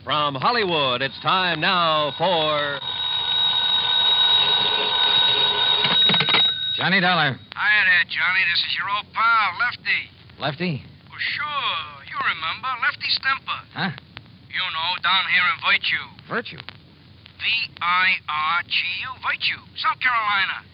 From Hollywood, it's time now for... Johnny Dollar. Hiya there, Johnny. This is your old pal, Lefty. Lefty? Well, sure. You remember. Lefty Stemper. Huh? You know, down here in Virtue. Virtue? V-I-R-G-U. Virtue. South Carolina.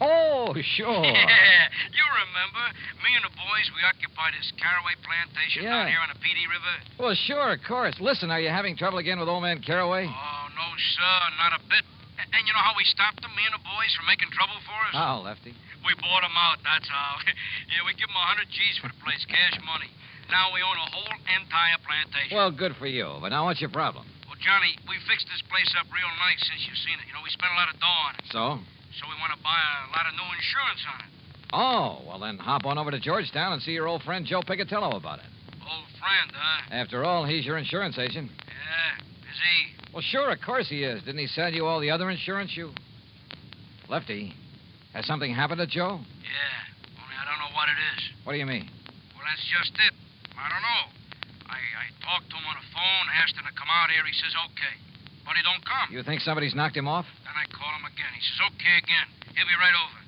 Oh, sure. Yeah. You remember. Me and the boys, we occupied this caraway plantation down here on the Petey River. Well, sure, of course. Listen, are you having trouble again with old man Caraway? Oh, no, sir. Not a bit. And you know how we stopped them, me and the boys, from making trouble for us? Oh, Lefty. We bought them out, that's how. Yeah, we give them 100 G's for the place, cash money. Now we own a whole entire plantation. Well, good for you. But now what's your problem? Well, Johnny, we fixed this place up real nice since you've seen it. You know, we spent a lot of dough on it. So? So we want to buy a lot of new insurance on it. Oh, well, then hop on over to Georgetown and see your old friend Joe Picatello about it. Old friend, huh? After all, he's your insurance agent. Yeah, is he? Well, sure, of course he is. Didn't he sell you all the other insurance you... Lefty, has something happened to Joe? Yeah, only I don't know what it is. What do you mean? Well, that's just it. I don't know. I talked to him on the phone, asked him to come out here. He says okay. But he don't come. You think somebody's knocked him off? Then I call him again. He says okay again. He'll be right over.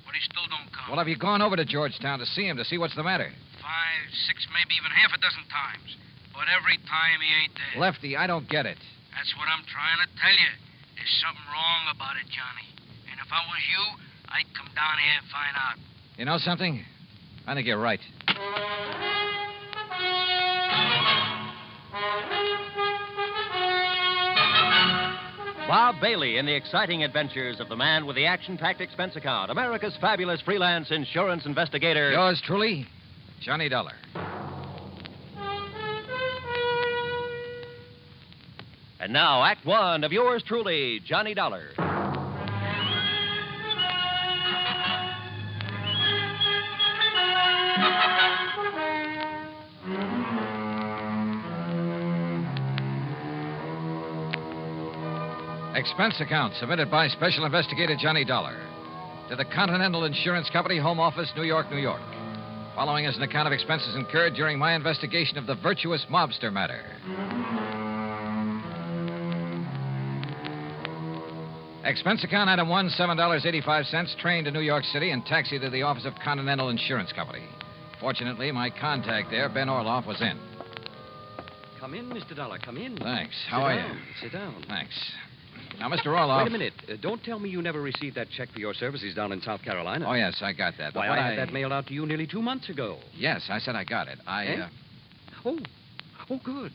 But he still don't come. Well, have you gone over to Georgetown to see him, to see what's the matter? 5, 6, maybe even half a dozen times. But every time he ain't there. Lefty, I don't get it. That's what I'm trying to tell you. There's something wrong about it, Johnny. And if I was you, I'd come down here and find out. You know something? I think you're right. Bob Bailey in the exciting adventures of the man with the action-packed expense account, America's fabulous freelance insurance investigator. Yours truly, Johnny Dollar. And now, Act One of yours truly, Johnny Dollar. Expense account submitted by Special Investigator Johnny Dollar to the Continental Insurance Company, Home Office, New York, New York. Following is an account of expenses incurred during my investigation of the Virtuous Mobster matter. Expense account item 1, $7.85, train to New York City and taxi to the office of Continental Insurance Company. Fortunately, my contact there, Ben Orloff, was in. Come in, Mr. Dollar, come in. Thanks. How are you? Sit down. Thanks. Now, Mr. Orloff... Wait a minute. Don't tell me you never received that check for your services down in South Carolina. Oh, yes, I got that. Why, I had that mailed out to you nearly 2 months ago. Yes, I said I got it. Oh, good.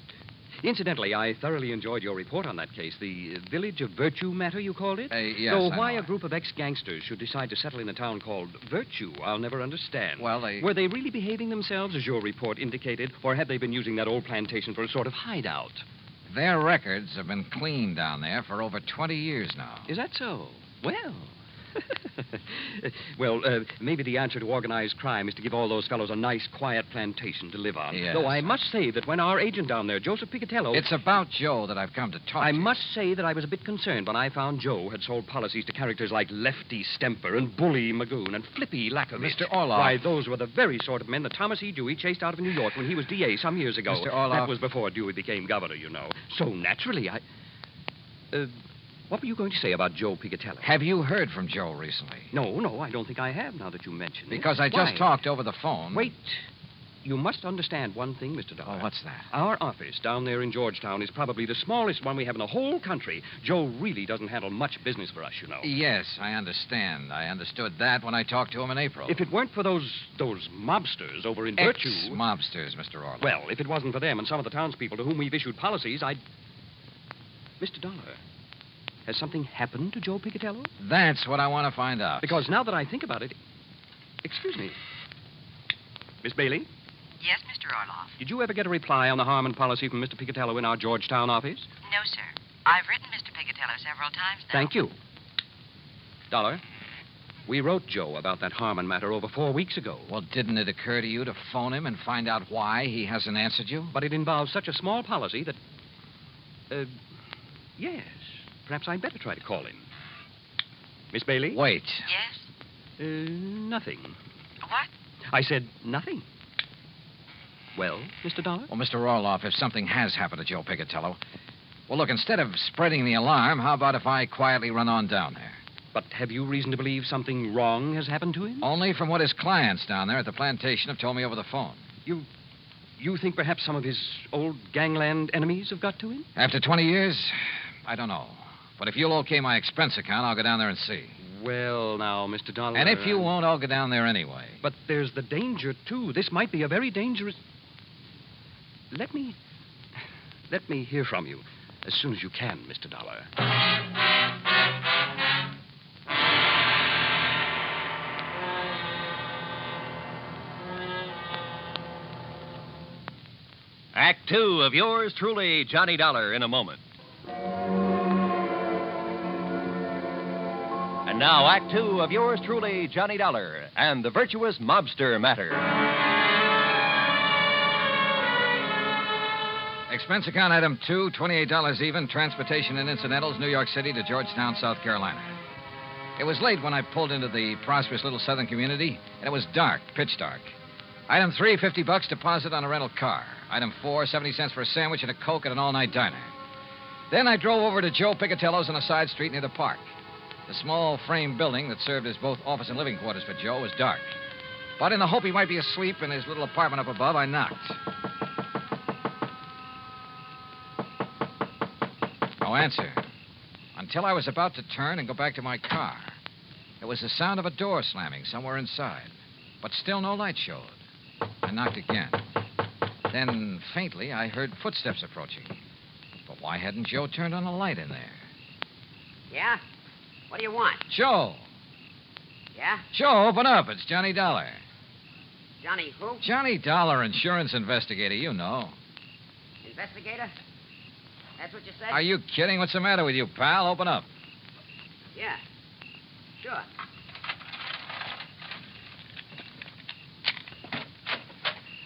Incidentally, I thoroughly enjoyed your report on that case, the Village of Virtue matter, you called it? Yes, So I why know. a group of ex-gangsters should decide to settle in a town called Virtue, I'll never understand. Well, Were they really behaving themselves, as your report indicated, or had they been using that old plantation for a sort of hideout? Their records have been clean down there for over 20 years now. Is that so? Well... maybe the answer to organized crime is to give all those fellows a nice, quiet plantation to live on. Yes. Though I must say that when our agent down there, Joseph Picatello... It's about Joe that I've come to talk I to. must say that I was a bit concerned when I found Joe had sold policies to characters like Lefty Stemper and Bully Magoon and Flippy Lackovich. Mr. Orloff. Why, those were the very sort of men that Thomas E. Dewey chased out of New York when he was DA some years ago. Mr. Orloff. That was before Dewey became governor, you know. So naturally, what were you going to say about Joe Picatello? Have you heard from Joe recently? No, I don't think I have now that you mention it. Because I Why? just talked over the phone. Wait. You must understand one thing, Mr. Dollar. Oh, what's that? Our office down there in Georgetown is probably the smallest one we have in the whole country. Joe really doesn't handle much business for us, you know. Yes, I understand. I understood that when I talked to him in April. If it weren't for those mobsters over in Virtue... Ex-mobsters, Mr. Orloff. Well, if it wasn't for them and some of the townspeople to whom we've issued policies, I'd... Mr. Dollar, has something happened to Joe Picatello? That's what I want to find out. Because now that I think about it... Excuse me. Miss Bailey? Yes, Mr. Orloff. Did you ever get a reply on the Harmon policy from Mr. Picatello in our Georgetown office? No, sir. I've written Mr. Picatello several times now. Thank you. Dollar, we wrote Joe about that Harmon matter over 4 weeks ago. Well, didn't it occur to you to phone him and find out why he hasn't answered you? But it involves such a small policy that... yes. Perhaps I'd better try to call him. Miss Bailey? Wait. Yes? Nothing. What? I said nothing. Well, Mr. Dollar? Well, Mr. Orloff, if something has happened to Joe Picatello, well, look, instead of spreading the alarm, how about if I quietly run on down there? But have you reason to believe something wrong has happened to him? Only from what his clients down there at the plantation have told me over the phone. You think perhaps some of his old gangland enemies have got to him? After 20 years, I don't know. But if you'll okay my expense account, I'll go down there and see. Well, now, Mr. Dollar... And if you won't, I'll go down there anyway. But there's the danger, too. This might be a very dangerous... Let me hear from you as soon as you can, Mr. Dollar. Act 2 of yours truly, Johnny Dollar, in a moment. And now, Act 2 of yours truly, Johnny Dollar, and the Virtuous Mobster matter. Expense account item 2, $28 even, transportation and incidentals, New York City to Georgetown, South Carolina. It was late when I pulled into the prosperous little southern community, and it was dark, pitch dark. Item 3, $50 deposit on a rental car. Item 4, 70 cents for a sandwich and a Coke at an all-night diner. Then I drove over to Joe Picatello's on a side street near the park. The small frame building that served as both office and living quarters for Joe was dark. But in the hope he might be asleep in his little apartment up above, I knocked. No answer. Until I was about to turn and go back to my car. There was the sound of a door slamming somewhere inside. But still no light showed. I knocked again. Then, faintly, I heard footsteps approaching. But why hadn't Joe turned on a light in there? Yeah? What do you want? Joe! Yeah? Joe, open up. It's Johnny Dollar. Johnny who? Johnny Dollar, insurance investigator, you know. Investigator? That's what you said? Are you kidding? What's the matter with you, pal? Open up. Yeah. Sure.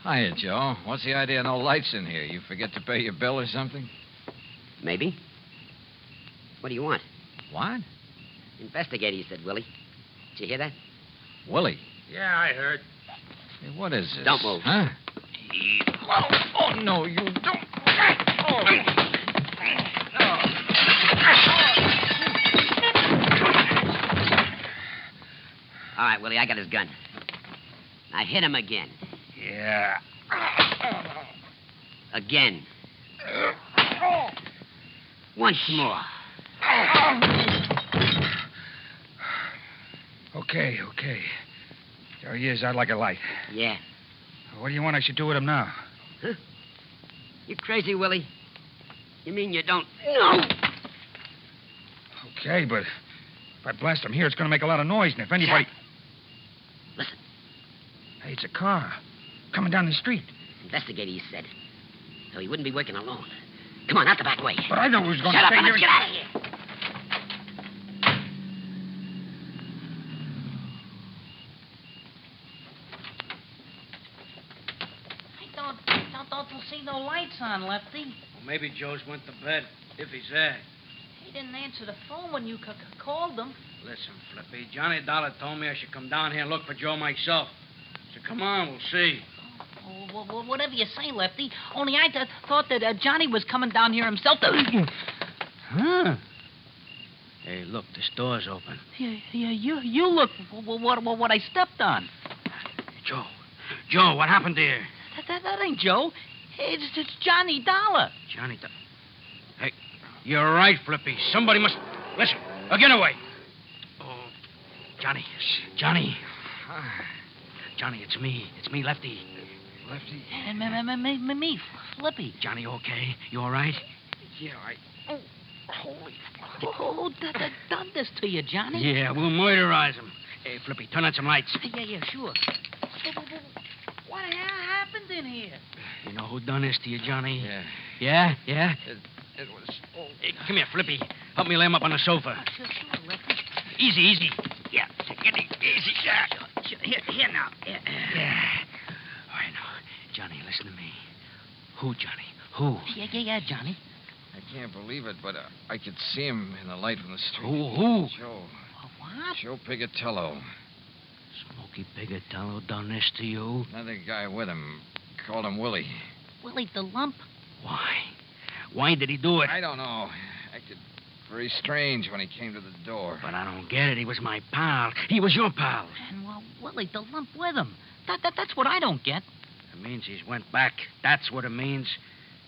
Hiya, Joe. What's the idea of no lights in here? You forget to pay your bill or something? Maybe. What do you want? What? Investigator, you said, Willie. Did you hear that? Willie. Yeah, I heard. Hey, what is this? Don't move. Huh? Oh, no, you don't. Oh. All right, Willie, I got his gun. Now hit him again. Yeah. Again. Once more. Okay. There he is. I'd like a light. Yeah. What do you want I should do with him now? Huh? You crazy, Willie? You mean you don't know? Okay, but if I blast him here, it's going to make a lot of noise, and if anybody... Shut. Listen. Hey, it's a car coming down the street. Investigator, you said. So he wouldn't be working alone. Come on, out the back way. But I know who's going to Shut up stay and here. let's get out of here. I don't see no lights on, Lefty. Well, maybe Joe's went to bed, if he's there. He didn't answer the phone when you called him. Listen, Flippy, Johnny Dollar told me I should come down here and look for Joe myself. So come on, we'll see. Oh, well, whatever you say, Lefty. Only I thought that Johnny was coming down here himself to... Huh? Hey, look, this door's open. Yeah, you look what I stepped on. Joe, what happened there? That ain't Joe. It's Johnny Dollar. Johnny Dollar. Hey, you're right, Flippy. Somebody must... Listen, get away. Oh, Johnny, it's me. It's me, Lefty. Lefty? And me, Flippy. Johnny, okay? You all right? Yeah, Oh, holy... Who done this to you, Johnny? Yeah, we'll murderize him. Hey, Flippy, turn on some lights. Yeah, sure. What happened in here? You know who done this to you, Johnny? Yeah. Yeah? It was... Oh. Hey, come here, Flippy. Help me lay him up on the sofa. Sure, Lefty. Easy. Yeah, take it easy. Yeah. Sure. Here now. Yeah. All right, now, Johnny, listen to me. Who, Johnny? Who? Yeah, Johnny. I can't believe it, but I could see him in the light from the street. Who? Joe. What? Joe Picatello. Smokey Picatello done this to you? Another guy with him. called him Willie. Willie the Lump? Why? Why did he do it? I don't know. Acted very strange when he came to the door. But I don't get it. He was my pal. He was your pal. And, Willie the Lump with him. That's what I don't get. It means he's went back. That's what it means.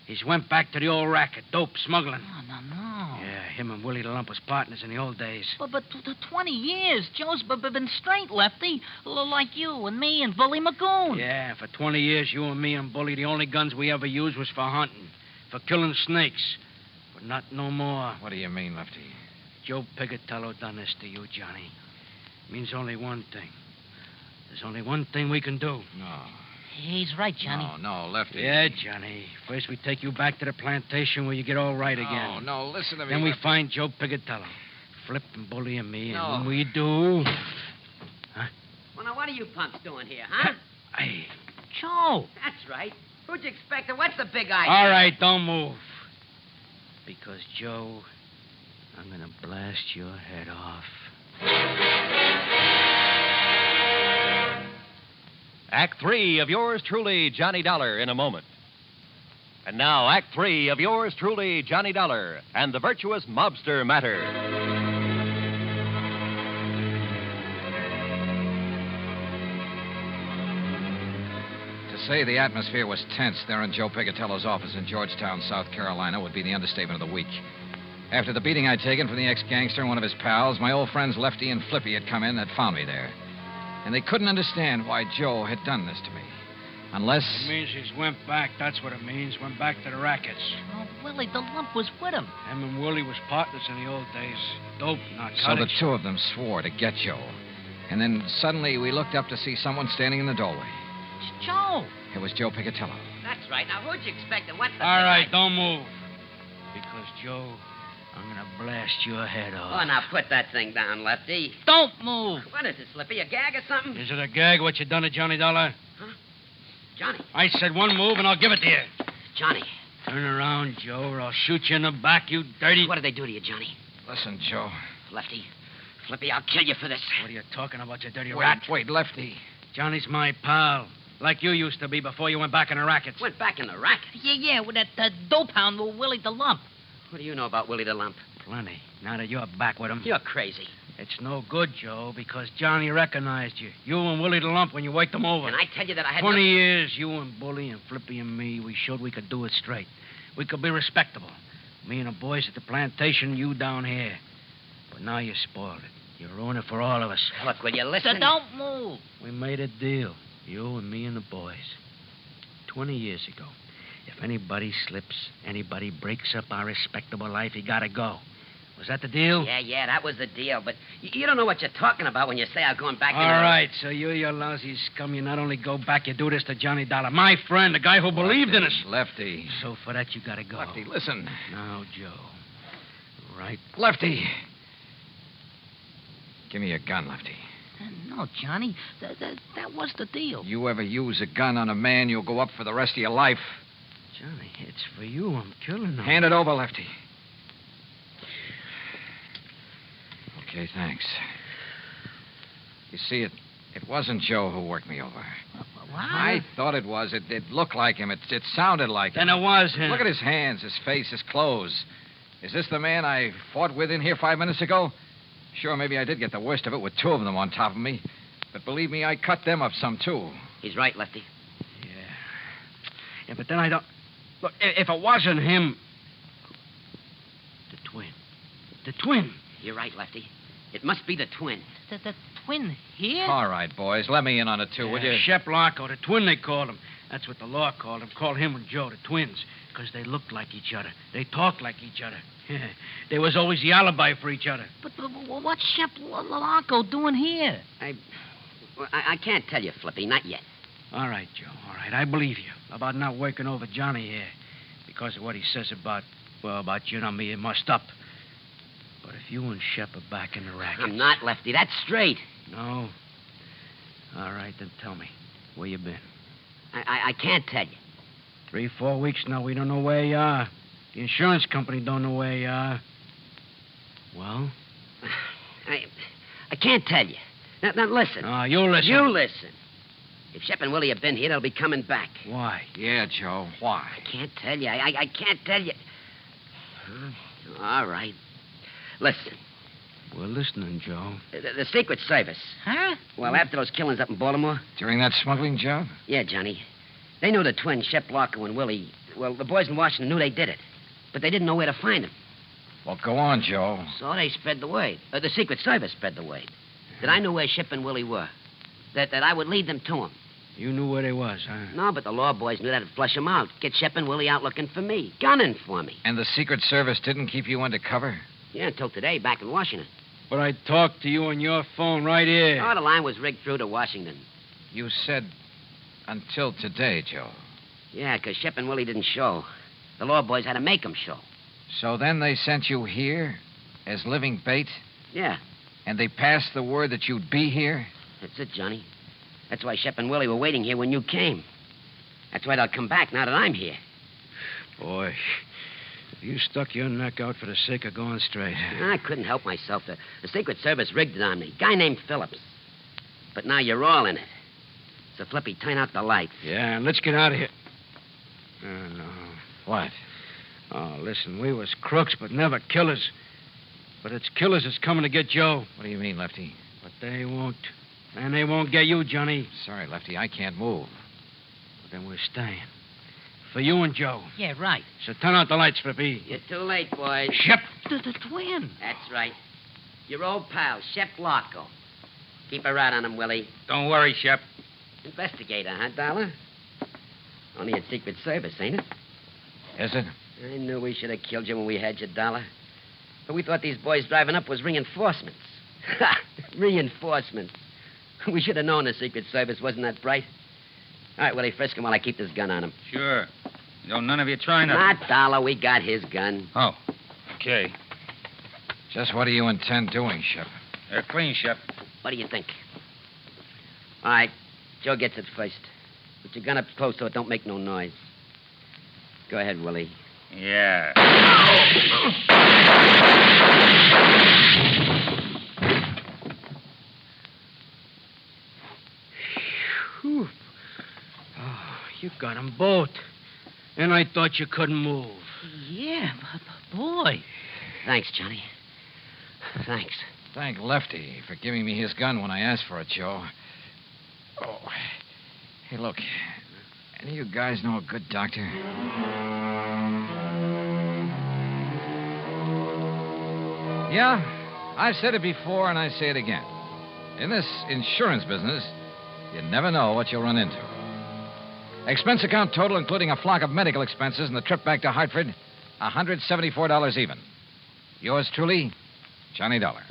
He's went back to the old racket, dope smuggling. No. Yeah, him and Willie the Lump was partners in the old days. But 20 years, Joe's been straight, Lefty. Like you and me and Bully Magoon. Yeah, for 20 years, you and me and Bully, the only guns we ever used was for hunting, for killing snakes. But not no more. What do you mean, Lefty? Joe Pigatello done this to you, Johnny. Means only one thing. There's only one thing we can do. No. He's right, Johnny. No, Lefty. Yeah, Johnny. First we take you back to the plantation where you get all right again. No, listen to me. Then we Lefty. find Joe Pigatello. Flip and Bully and me. No. And when we do... Huh? Well, now, what are you punks doing here, huh? Hey. Joe. That's right. Who'd you expect? What's the big idea? All right, don't move. Because, Joe, I'm going to blast your head off. Act 3 of yours truly, Johnny Dollar, in a moment. And now, Act 3 of yours truly, Johnny Dollar, and the Virtuous Mobster matter. To say the atmosphere was tense there in Joe Pigatello's office in Georgetown, South Carolina, would be the understatement of the week. After the beating I'd taken from the ex-gangster and one of his pals, my old friends Lefty and Flippy had come in and had found me there. And they couldn't understand why Joe had done this to me. Unless... It means he's went back. That's what it means. Went back to the rackets. Oh, Willie the Lump was with him. Him and Willie was partners in the old days. Dope, narcotics. So the two of them swore to get Joe. And then suddenly we looked up to see someone standing in the doorway. It's Joe. It was Joe Pigatello. That's right. Now, who'd you expect? And what's the All big right, idea? don't move. Because, Joe, I'm going to blast your head off. Oh, now, put that thing down, Lefty. Don't move. What is it, Slippy? A gag or something? Is it a gag what you done to Johnny Dollar? Johnny. I said one move and I'll give it to you. Johnny. Turn around, Joe, or I'll shoot you in the back, you dirty... What did they do to you, Johnny? Listen, Joe. Lefty. Flippy, I'll kill you for this. What are you talking about, you dirty Wait, rat? wait, Lefty. Johnny's my pal. Like you used to be before you went back in the rackets. Went back in the racket. Yeah, with that dope hound with Willie the Lump. What do you know about Willie the Lump? Plenty. Now that you're back with him. You're crazy. It's no good, Joe, because Johnny recognized you. You and Willie the Lump when you waked him over. And I tell you that I had 20 years, you and Bully and Flippy and me, we showed we could do it straight. We could be respectable. Me and the boys at the plantation, you down here. But now you spoiled it. You ruined it for all of us. Look, will you listen? So don't move. We made a deal, you and me and the boys. 20 years ago. If anybody slips, anybody breaks up our respectable life, he gotta go. Was that the deal? Yeah, that was the deal. But you don't know what you're talking about when you say I'm going back in All the... right, so you lousy scum, you not only go back, you do this to Johnny Dollar. My friend, the guy who believed in us. Lefty. So for that, you gotta go. Lefty, listen. Now, Joe. Right. Lefty. Give me your gun, Lefty. No, Johnny. That was the deal. You ever use a gun on a man, you'll go up for the rest of your life. Johnny, it's for you. I'm killing him. Hand it over, Lefty. Okay, thanks. You see, it wasn't Joe who worked me over. What? I thought it was. It looked like him. It sounded like him. Then it was him. Look at his hands, his face, his clothes. Is this the man I fought with in here 5 minutes ago? Sure, maybe I did get the worst of it with two of them on top of me. But believe me, I cut them up some, too. He's right, Lefty. Yeah, but then I don't... Look, if it wasn't him... The twin. You're right, Lefty. It must be the twin. The twin here? All right, boys, let me in on it, too, would you? Shep Larko, the twin they called him. That's what the law called him. Called him and Joe, the twins. Because they looked like each other. They talked like each other. There was always the alibi for each other. But what's Shep Larko doing here? I can't tell you, Flippy. Not yet. All right, Joe. All right, I believe you. About not working over Johnny here. Because of what he says about you and me, it must up. But if you and Shep are back in the racket... I'm not, Lefty. That's straight. No? All right, then tell me. Where you been? I can't tell you. 3-4 weeks now, we don't know where you are. The insurance company don't know where you are. Well? I can't tell you. Now listen. Oh, you listen. You listen. If Shep and Willie have been here, they'll be coming back. Why? Yeah, Joe. Why? I can't tell you. I can't tell you. All right. Listen, We're listening, Joe. the Secret Service. Huh? Well, after those killings up in Baltimore, During that smuggling job? yeah, Johnny. They knew the twins, Shep Larko and Willie. Well, the boys in Washington knew they did it. But they didn't know where to find them. Well, go on, Joe. So they spread the word. The Secret Service spread the word. That I knew where Shep and Willie were. That I would lead them to them. You knew where they was, huh? No, but the law boys knew that'd flush them out. Get Shep and Willie out looking for me. Gunning for me. And the Secret Service didn't keep you undercover? Yeah, until today, back in Washington. But I talked to you on your phone right here. Oh, the line was rigged through to Washington. You said until today, Joe. Yeah, because Shep and Willie didn't show. The law boys had to make them show. So then they sent you here as living bait? Yeah, And they passed the word that you'd be here? that's it, Johnny. That's why Shep and Willie were waiting here when you came. That's why they'll come back now that I'm here. Boy, you stuck your neck out for the sake of going straight. I couldn't help myself. The Secret Service rigged it on me. Guy named Phillips. But now you're all in it. So, Flippy, turn out the lights. Yeah, and let's get out of here. No. What? Oh, listen, we was crooks, but never killers. But it's killers that's coming to get Joe. What do you mean, Lefty? But they won't. And they won't get you, Johnny. Sorry, Lefty, I can't move. But then we're staying. For you and Joe. Yeah, right. So turn out the lights, Flippy. You're too late, boys. Shep. The twin. That's right. Your old pal, Shep Larko. Keep a rat on him, Willie. Don't worry, Shep. Investigator, huh, Dollar? Only a Secret Service, ain't it? Is it? I knew we should have killed you when we had you, Dollar. But we thought these boys driving up was reinforcements. Ha! Reinforcements. We should have known the Secret Service wasn't that bright. All right, Willie, frisk him while I keep this gun on him. Sure. No, none of you trying to... Not Dollar. We got his gun. Oh, okay. Just what do you intend doing, Shep? They're clean, Shep. What do you think? All right, Joe gets it first. Put your gun up close so it don't make no noise. Go ahead, Willie. Yeah. Whew. Oh, you got them both. And I thought you couldn't move. Yeah, boy. Thanks, Johnny. Thanks. Thank Lefty for giving me his gun when I asked for it, Joe. Oh. Hey, look. Any of you guys know a good doctor? Yeah, I've said it before and I say it again. In this insurance business, you never know what you'll run into. Expense account total, including a flock of medical expenses and the trip back to Hartford, $174 even. Yours truly, Johnny Dollar.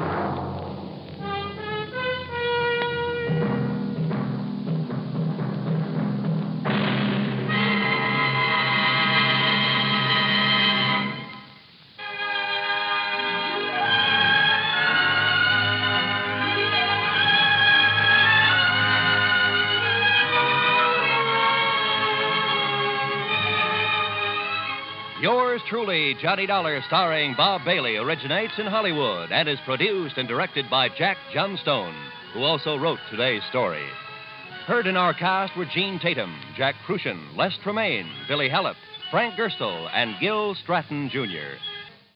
Yours truly, Johnny Dollar, starring Bob Bailey, originates in Hollywood and is produced and directed by Jack Johnstone, who also wrote today's story. Heard in our cast were Gene Tatum, Jack Crucian, Les Tremaine, Billy Hallett, Frank Gerstle, and Gil Stratton, Jr.